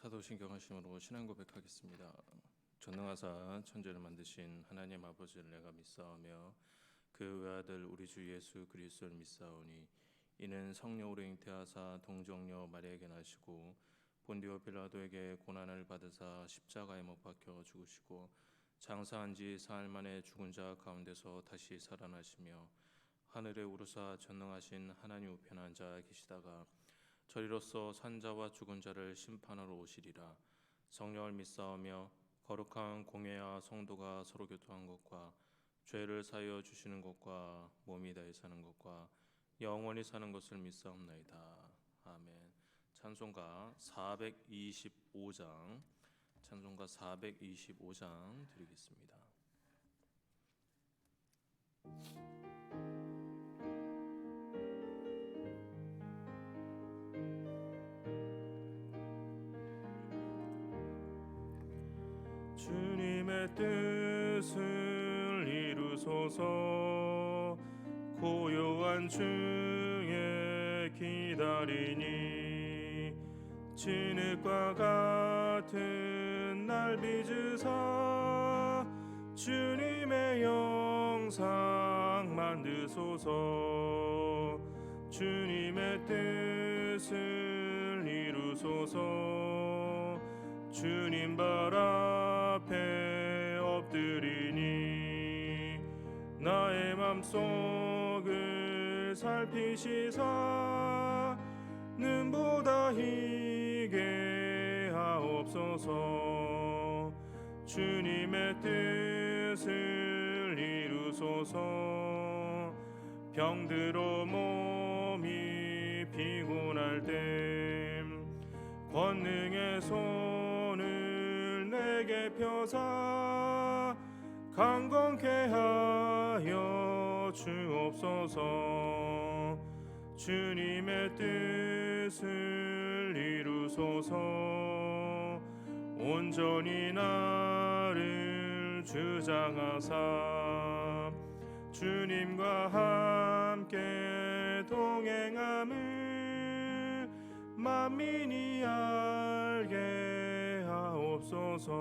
사도신경 하심으로 신앙 고백하겠습니다. 전능하사 천지를 만드신 하나님 아버지를 내가 믿사오며 그 외아들 우리 주 예수 그리스도를 믿사오니 이는 성령으로 잉태하사 동정녀 마리아에게 나시고 본디오 빌라도에게 고난을 받으사 십자가에 못 박혀 죽으시고 장사한 지 사흘 만에 죽은 자 가운데서 다시 살아나시며 하늘에 오르사 전능하신 하나님 우편에 앉아 계시다가 저리로서 산자와 죽은 자를 심판하러 오시리라. 성령을 믿사오며 거룩한 공회와 성도가 서로 교통한 것과 죄를 사하여 주시는 것과 몸이 다해 사는 것과 영원히 사는 것을 믿사옵나이다. 아멘. 찬송가 425장 드리겠습니다. 주님의 뜻을 이루소서. 고요한 중에 기다리니 진흙과 같은 날 빚으사 주님의 영상 만드소서. 주님의 뜻을 이루소서. 주님 발 앞에 엎드리니 나의 맘속을 살피시사 눈보다 희게 하옵소서. 주님의 뜻을 이루소서. 병들어 몸이 피곤할 때 권능의 손을 내게 펴사 강건케 하여 주옵소서. 주님의 뜻을 이루소서. 온전히 나를 주장하사 주님과 함께 동행함을 만민이 알게 하옵소서.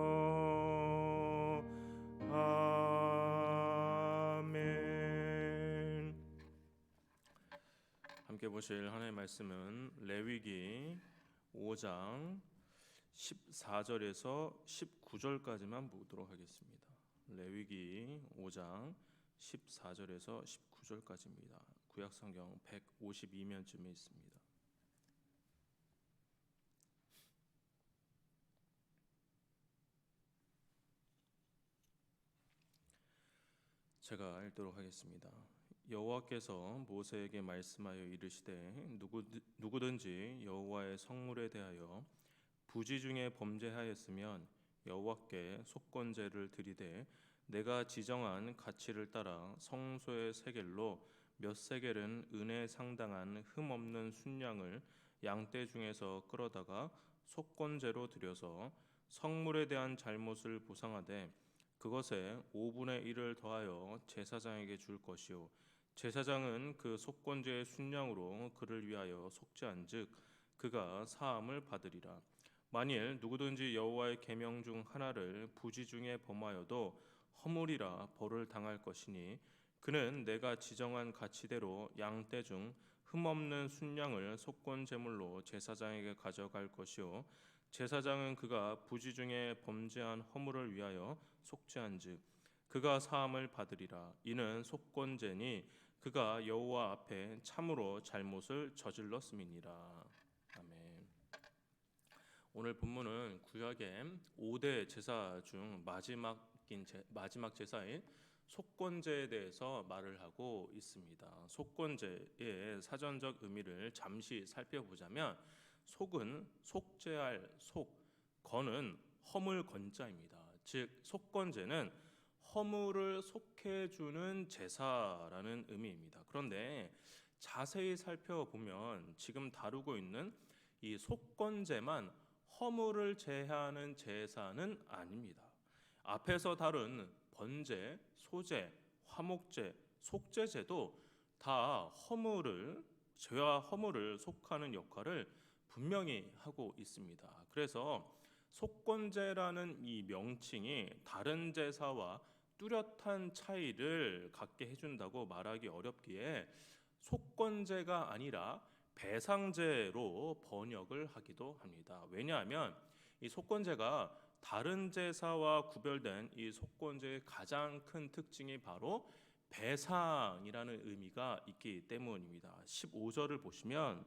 아멘. 함께 보실 하나님의 말씀은 레위기 5장 14절에서 19절까지만 보도록 하겠습니다. 레위기 5장 14절에서 19절까지입니다. 구약성경 152면쯤에 있습니다. 제가 읽도록 하겠습니다. 여호와께서 모세에게 말씀하여 이르시되 누구든지 여호와의 성물에 대하여 부지 중에 범죄하였으면 여호와께 속건제를 드리되 내가 지정한 가치를 따라 성소의 세겔로 몇 세겔은 은에 상당한 흠없는 순양을 양떼 중에서 끌어다가 속건제로 드려서 성물에 대한 잘못을 보상하되 그것에 5분의 1을 더하여 제사장에게 줄 것이요 제사장은 그 속건제의 순양으로 그를 위하여 속죄한즉 그가 사함을 받으리라. 만일 누구든지 여호와의 계명 중 하나를 부지 중에 범하여도 허물이라 벌을 당할 것이니 그는 내가 지정한 가치대로 양떼 중 흠없는 순양을 속건 제물로 제사장에게 가져갈 것이요 제사장은 그가 부지 중에 범죄한 허물을 위하여 속죄한즉 그가 사함을 받으리라. 이는 속건제니 그가 여호와 앞에 참으로 잘못을 저질렀음이니라. 아멘. 오늘 본문은 구약의 5대 제사 중 마지막 제사인 속건제에 대해서 말을 하고 있습니다. 속건제의 사전적 의미를 잠시 살펴보자면 속은 속죄할 속, 건은 허물 건자입니다. 즉 속건제는 허물을 속해주는 제사라는 의미입니다. 그런데 자세히 살펴보면 지금 다루고 있는 이 속건제만 허물을 제하는 제사는 아닙니다. 앞에서 다룬 번제, 소제, 화목제, 속죄제도 다 죄와 허물을 속하는 역할을 분명히 하고 있습니다. 그래서 속건제라는 이 명칭이 다른 제사와 뚜렷한 차이를 갖게 해준다고 말하기 어렵기에 속건제가 아니라 배상제로 번역을 하기도 합니다. 왜냐하면 이 속건제가 다른 제사와 구별된 이 속건제의 가장 큰 특징이 바로 배상이라는 의미가 있기 때문입니다. 15절을 보시면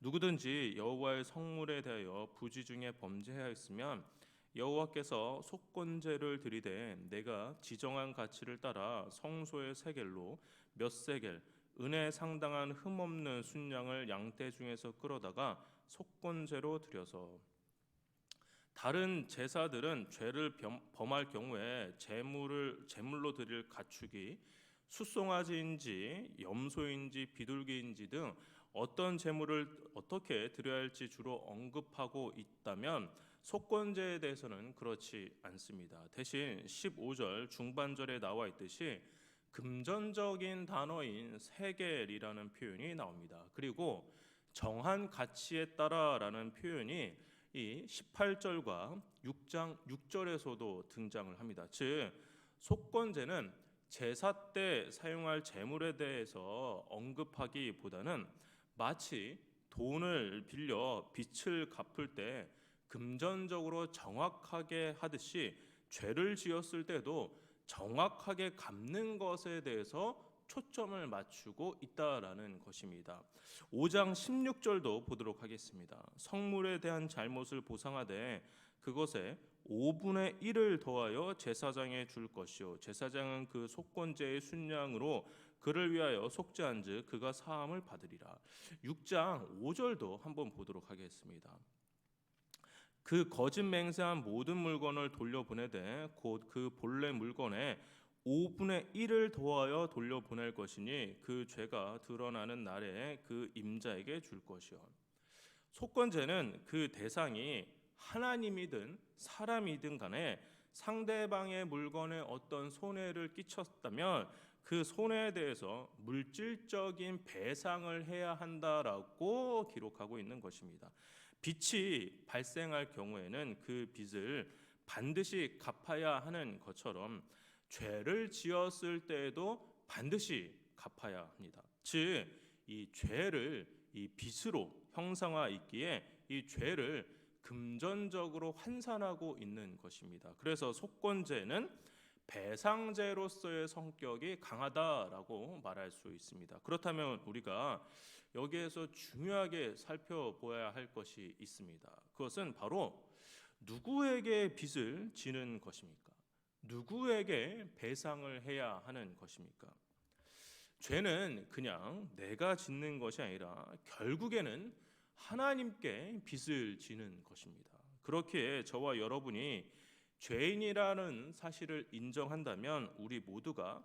누구든지 여호와의 성물에 대하여 부지 중에 범죄하였으면 여호와께서 속건제를 드리되 내가 지정한 가치를 따라 성소의 세겔로 몇 세겔 은에 상당한 흠없는 순양을 양떼 중에서 끌어다가 속건제로 드려서 다른 제사들은 죄를 범할 경우에 제물로 드릴 가축이 숫송아지인지 염소인지 비둘기인지 등 어떤 제물을 어떻게 드려야 할지 주로 언급하고 있다면 속건제에 대해서는 그렇지 않습니다. 대신 15절 중반절에 나와 있듯이 금전적인 단어인 세겔이라는 표현이 나옵니다. 그리고 정한 가치에 따라라는 표현이 이 18절과 6장 6절에서도 등장을 합니다. 즉 속건제는 제사 때 사용할 제물에 대해서 언급하기보다는 마치 돈을 빌려 빚을 갚을 때 금전적으로 정확하게 하듯이 죄를 지었을 때도 정확하게 갚는 것에 대해서 초점을 맞추고 있다라는 것입니다. 5장 16절도 보도록 하겠습니다. 성물에 대한 잘못을 보상하되 그것에 5분의 1을 더하여 제사장에 줄 것이요 제사장은 그 속건제의 순양으로 그를 위하여 속죄한즉 그가 사함을 받으리라. 6장 5절도 한번 보도록 하겠습니다. 그 거짓 맹세한 모든 물건을 돌려보내되 곧 그 본래 물건에 5분의 1을 더하여 돌려보낼 것이니 그 죄가 드러나는 날에 그 임자에게 줄 것이요. 속건제는 그 대상이 하나님이든 사람이든 간에 상대방의 물건에 어떤 손해를 끼쳤다면 그 손해에 대해서 물질적인 배상을 해야 한다라고 기록하고 있는 것입니다. 빚이 발생할 경우에는 그 빚을 반드시 갚아야 하는 것처럼 죄를 지었을 때에도 반드시 갚아야 합니다. 즉, 이 죄를 이 빚으로 형상화있기에 이 죄를 금전적으로 환산하고 있는 것입니다. 그래서 속건제는 배상제로서의 성격이 강하다라고 말할 수 있습니다. 그렇다면 우리가 여기에서 중요하게 살펴보아야 할 것이 있습니다. 그것은 바로 누구에게 빚을 지는 것입니까? 누구에게 배상을 해야 하는 것입니까? 죄는 그냥 내가 짓는 것이 아니라 결국에는 하나님께 빚을 지는 것입니다. 그렇기에 저와 여러분이 죄인이라는 사실을 인정한다면 우리 모두가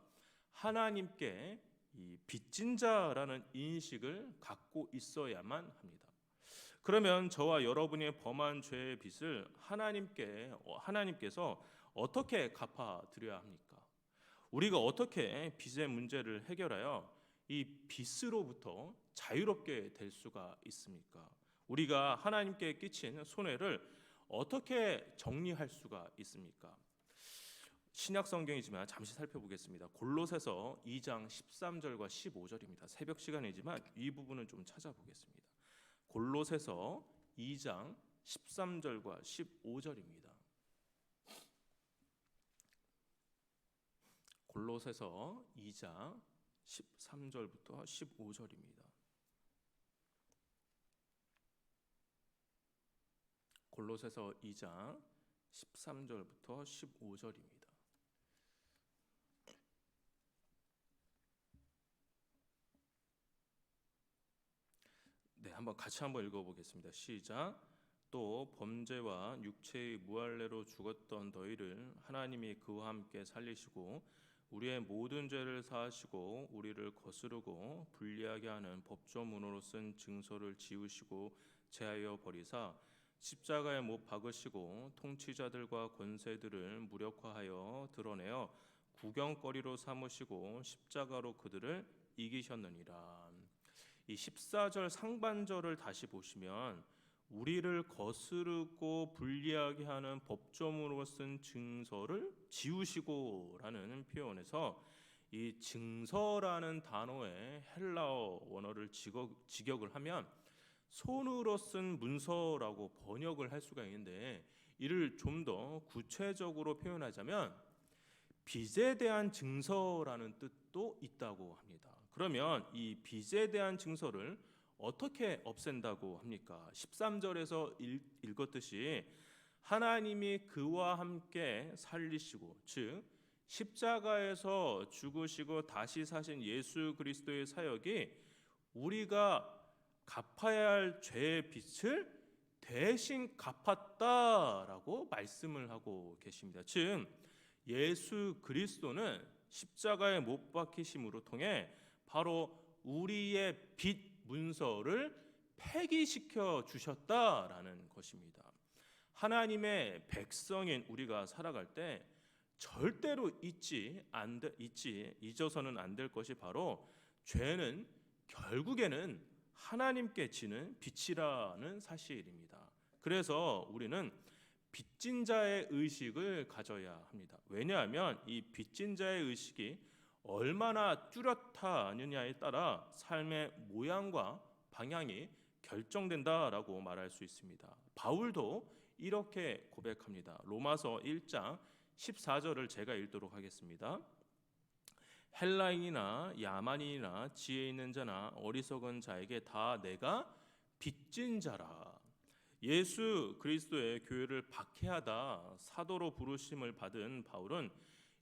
하나님께 이 빚진 자라는 인식을 갖고 있어야만 합니다. 그러면 저와 여러분이 범한 죄의 빚을 하나님께서 어떻게 갚아드려야 합니까? 우리가 어떻게 빚의 문제를 해결하여 이 빚으로부터 자유롭게 될 수가 있습니까? 우리가 하나님께 끼친 손해를 어떻게 정리할 수가 있습니까? 신약 성경이지만 잠시 살펴보겠습니다. 골로새서 2장 13절과 15절입니다. 새벽 시간이지만 이 부분은 좀 찾아보겠습니다. 골로새서 2장 13절과 15절입니다. 골로새서 2장 13절부터 15절입니다. 골로새서 2장 13절부터 15절입니다. 네, 같이 한번 읽어보겠습니다. 시작. 또 범죄와 육체의 무할례로 죽었던 너희를 하나님이 그와 함께 살리시고 우리의 모든 죄를 사하시고 우리를 거스르고 불리하게 하는 법조문으로 쓴 증서를 지우시고 제하여 버리사 십자가에 못 박으시고 통치자들과 권세들을 무력화하여 드러내어 구경거리로 삼으시고 십자가로 그들을 이기셨느니라. 이 14절 상반절을 다시 보시면 우리를 거스르고 불리하게 하는 법조문으로 쓴 증서를 지우시고라는 표현에서 이 증서라는 단어의 헬라어 원어를 직역을 하면 손으로 쓴 문서라고 번역을 할 수가 있는데, 이를 좀 더 구체적으로 표현하자면 빚에 대한 증서라는 뜻도 있다고 합니다. 그러면 이 빚에 대한 증서를 어떻게 없앤다고 합니까? 13절에서 읽었듯이 하나님이 그와 함께 살리시고, 즉 십자가에서 죽으시고 다시 사신 예수 그리스도의 사역이 우리가 갚아야 할 죄의 빚을 대신 갚았다라고 말씀을 하고 계십니다. 즉 예수 그리스도는 십자가에 못 박히심으로 통해 바로 우리의 빚 문서를 폐기시켜 주셨다라는 것입니다. 하나님의 백성인 우리가 살아갈 때 절대로 잊어서는 안 될 것이 바로 죄는 결국에는 하나님께 지는 빚이라는 사실입니다. 그래서 우리는 빚진 자의 의식을 가져야 합니다. 왜냐하면 이 빚진 자의 의식이 얼마나 뚜렷하느냐에 따라 삶의 모양과 방향이 결정된다라고 말할 수 있습니다. 바울도 이렇게 고백합니다. 로마서 1장 14절을 제가 읽도록 하겠습니다. 헬라인이나 야만인이나 지혜 있는 자나 어리석은 자에게 다 내가 빚진 자라. 예수 그리스도의 교회를 박해하다 사도로 부르심을 받은 바울은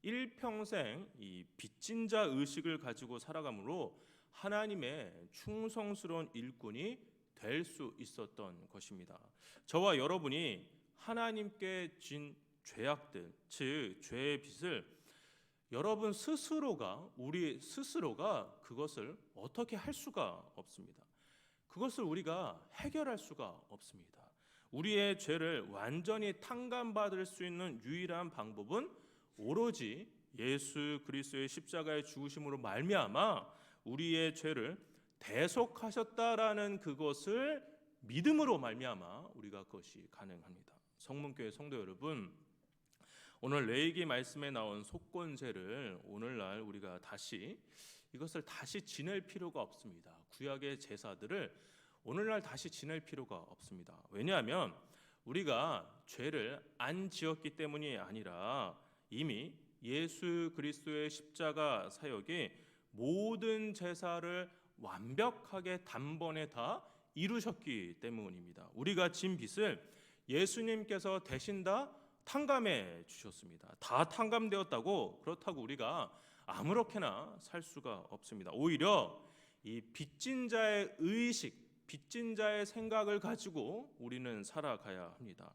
일평생 이 빚진 자 의식을 가지고 살아감으로 하나님의 충성스러운 일꾼이 될 수 있었던 것입니다. 저와 여러분이 하나님께 진 죄악들, 즉 죄의 빚을 우리 스스로가 그것을 어떻게 할 수가 없습니다. 그것을 우리가 해결할 수가 없습니다. 우리의 죄를 완전히 탕감받을 수 있는 유일한 방법은 오로지 예수 그리스도의 십자가의 죽으심으로 말미암아 우리의 죄를 대속하셨다라는 그것을 믿음으로 말미암아 우리가 그것이 가능합니다. 성문교회 성도 여러분, 오늘 레위기 말씀에 나온 속건제를 오늘날 우리가 이것을 다시 지낼 필요가 없습니다. 구약의 제사들을 오늘날 다시 지낼 필요가 없습니다. 왜냐하면 우리가 죄를 안 지었기 때문이 아니라 이미 예수 그리스도의 십자가 사역이 모든 제사를 완벽하게 단번에 다 이루셨기 때문입니다. 우리가 진 빚을 예수님께서 대신 다 탕감해 주셨습니다. 다 탕감되었다고 그렇다고 우리가 아무렇게나 살 수가 없습니다. 오히려 이 빚진 자의 의식, 빚진 자의 생각을 가지고 우리는 살아가야 합니다.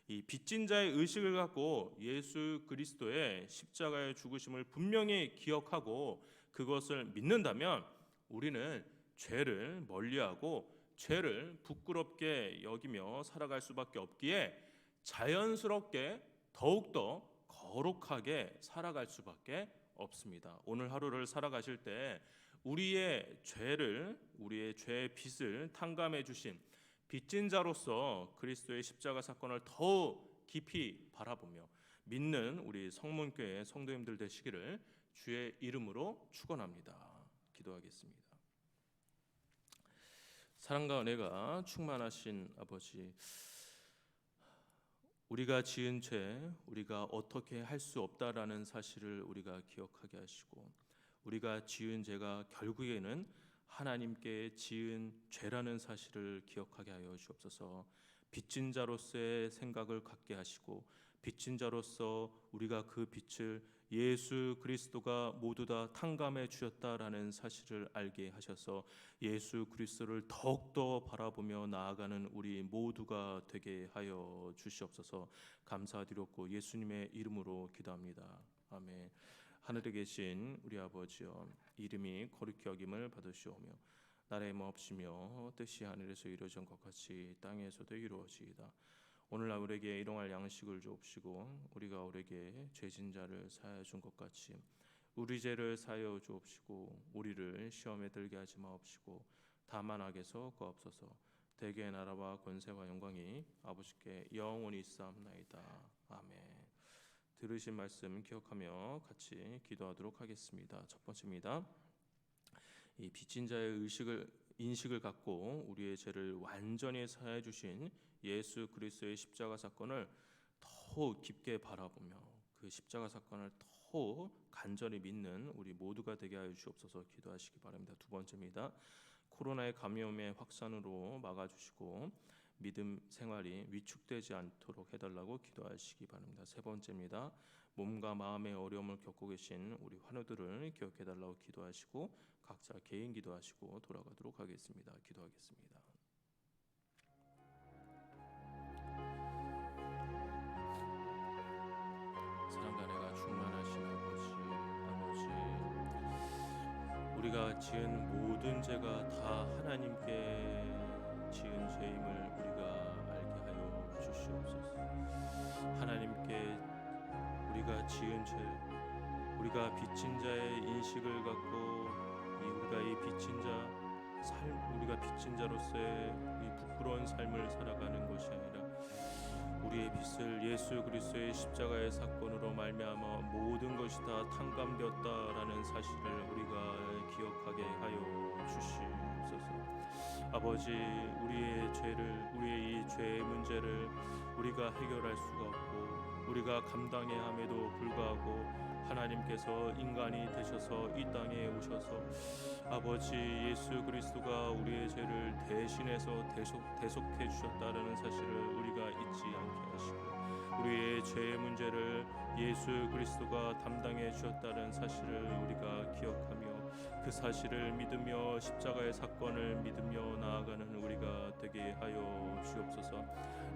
이 빚진 자의 의식을 갖고 예수 그리스도의 십자가의 죽으심을 분명히 기억하고 그것을 믿는다면 우리는 죄를 멀리하고 죄를 부끄럽게 여기며 살아갈 수밖에 없기에 자연스럽게 더욱더 거룩하게 살아갈 수밖에 없습니다. 오늘 하루를 살아가실 때 우리의 죄의 빚을 탕감해 주신 빚진 자로서 그리스도의 십자가 사건을 더욱 깊이 바라보며 믿는 우리 성문교회 성도님들 되시기를 주의 이름으로 축원합니다. 기도하겠습니다. 사랑과 은혜가 충만하신 아버지, 우리가 지은 죄, 우리가 어떻게 할 수 없다라는 사실을 우리가 기억하게 하시고, 우리가 지은 죄가 결국에는 하나님께 지은 죄라는 사실을 기억하게 하여 주옵소서. 빚진 자로서의 생각을 갖게 하시고, 빚진 자로서 우리가 그 빚을 예수 그리스도가 모두 다 탕감해 주셨다라는 사실을 알게 하셔서 예수 그리스도를 더욱더 바라보며 나아가는 우리 모두가 되게 하여 주시옵소서. 감사드렸고 예수님의 이름으로 기도합니다. 아멘. 하늘에 계신 우리 아버지여, 이름이 거룩히 여김을 받으시오며 나라의 마옵시며 뜻이 하늘에서 이루어진 것 같이 땅에서도 이루어지이다. 오늘 우리에게 일용할 양식을 주옵시고 우리가 우리에게 죄진 자를 사하여 준 것 같이 우리 죄를 사하여 주옵시고 우리를 시험에 들게 하지 마옵시고 다만 악에서 구하옵소서. 대개의 나라와 권세와 영광이 아버지께 영원히 있사옵나이다. 아멘. 들으신 말씀 기억하며 같이 기도하도록 하겠습니다. 첫 번째입니다. 이 빚진 자의 인식을 갖고 우리의 죄를 완전히 사해 주신 예수 그리스도의 십자가 사건을 더욱 깊게 바라보며 그 십자가 사건을 더욱 간절히 믿는 우리 모두가 되게 하여 주옵소서. 기도하시기 바랍니다. 두 번째입니다. 코로나의 감염의 확산으로 막아주시고 믿음 생활이 위축되지 않도록 해달라고 기도하시기 바랍니다. 세 번째입니다. 몸과 마음의 어려움을 겪고 계신 우리 환우들을 기억해달라고 기도하시고 각자 개인 기도하시고 돌아가도록 하겠습니다. 기도하겠습니다. 사랑과 은혜가 충만하신 아버지, 우리가 지은 모든 죄가 다 하나님께 지은 죄임을 우리가 알게 하여 주시옵소서. 하나님께 우리가 지은 죄, 우리가 빚진 자의 인식을 갖고 우리가 이 빚진 자 삶, 우리가 빚진 자로서의 이 부끄러운 삶을 살아가는 것이 아니라 우리의 빚을 예수 그리스도의 십자가의 사건으로 말미암아 모든 것이 다 탕감되었다라는 사실을 우리가 기억하게 하여 주시옵소서. 아버지, 우리의 이 죄의 문제를 우리가 해결할 수가 없고 우리가 감당해야 함에도 불구하고 하나님께서 인간이 되셔서 이 땅에 오셔서 아버지 예수 그리스도가 우리의 죄를 대신해서 대속해 주셨다라는 사실을 우리가 잊지 않게 하시고 우리의 죄의 문제를 예수 그리스도가 담당해 주셨다는 사실을 우리가 기억하며 그 사실을 믿으며 십자가의 사건을 믿으며 나아가는 우리가 되게 하여 주옵소서.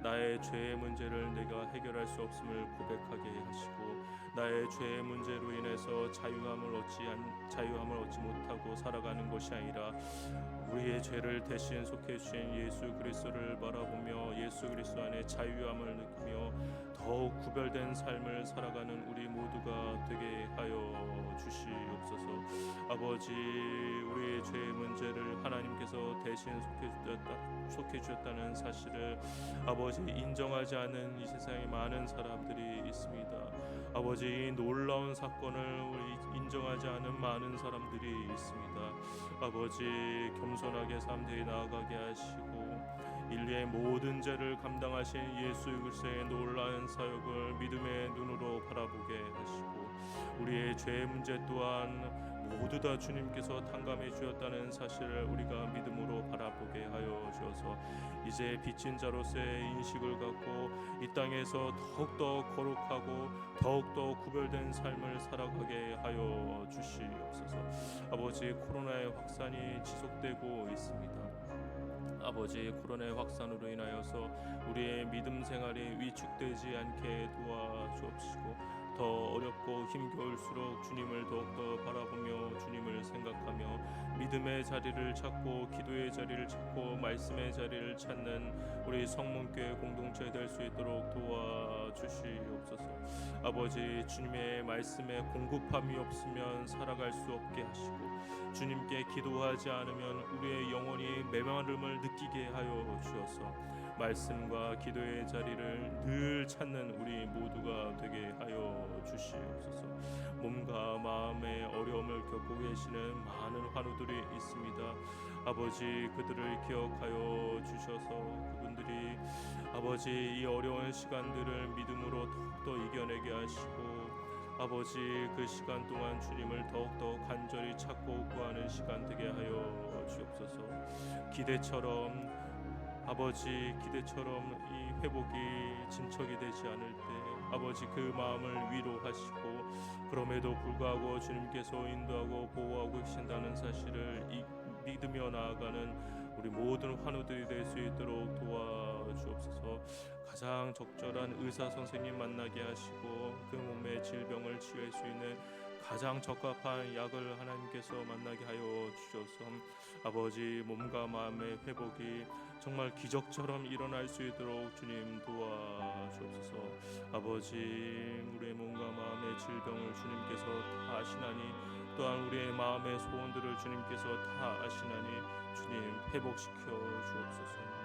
나의 죄의 문제를 내가 해결할 수 없음을 고백하게 하시고 나의 죄의 문제로 인해서 자유함을 얻지 못하고 살아가는 것이 아니라 우리의 죄를 대신 속해 주신 예수 그리스도를 바라보며 예수 그리스도 안에 자유함을 느끼며 더욱 구별된 삶을 살아가는 우리 모두가 되게 하여 주시옵소서. 아버지, 우리의 죄의 문제를 하나님께서 대신 속해 주셨다는 사실을 아버지 인정하지 않은 이 세상에 많은 사람들이 있습니다. 아버지, 이 놀라운 사건을 우리 인정하지 않은 많은 사람들이 있습니다. 아버지, 겸손하게 사람들이 나아가게 하시고 인류의 모든 죄를 감당하신 예수 그리스도의 놀라운 사역을 믿음의 눈으로 바라보게 하시고 우리의 죄의 문제 또한 모두 다 주님께서 탕감해 주었다는 사실을 우리가 믿음으로 바라보게 하여 주어서 이제 빚진 자로서의 인식을 갖고 이 땅에서 더욱더 거룩하고 더욱더 구별된 삶을 살아가게 하여 주시옵소서. 아버지, 코로나의 확산이 지속되고 있습니다. 아버지, 코로나의 확산으로 인하여서 우리의 믿음 생활이 위축되지 않게 도와주옵시고 더 어렵고 힘겨울수록 주님을 더욱더 바라보며 주님을 생각하며 믿음의 자리를 찾고 기도의 자리를 찾고 말씀의 자리를 찾는 우리 성문교회 공동체 될 수 있도록 도와주시옵소서. 아버지, 주님의 말씀에 공급함이 없으면 살아갈 수 없게 하시고 주님께 기도하지 않으면 우리의 영혼이 메마름을 느끼게 하여 주셔서 말씀과 기도의 자리를 늘 찾는 우리 모두가 되게 하여 주시옵소서. 몸과 마음의 어려움을 겪고 계시는 많은 환우들이 있습니다. 아버지, 그들을 기억하여 주셔서 그분들이 아버지 이 어려운 시간들을 믿음으로 더욱더 이겨내게 하시고 아버지, 그 시간 동안 주님을 더욱더 간절히 찾고 구하는 시간 되게 하여 주옵소서. 기대처럼 이 회복이 진척이 되지 않을 때 아버지 그 마음을 위로하시고 그럼에도 불구하고 주님께서 인도하고 보호하고 계신다는 사실을 믿으며 나아가는 우리 모든 환우들이 될 수 있도록 도와주옵소서. 가장 적절한 의사 선생님 만나게 하시고 그 몸의 질병을 치유할 수 있는 가장 적합한 약을 하나님께서 만나게 하여 주셔서 아버지 몸과 마음의 회복이 정말 기적처럼 일어날 수 있도록 주님 도와주옵소서. 아버지, 우리의 몸과 마음의 질병을 주님께서 다 아시나니 또한 우리의 마음의 소원들을 주님께서 다 아시나니 주님 회복시켜 주옵소서.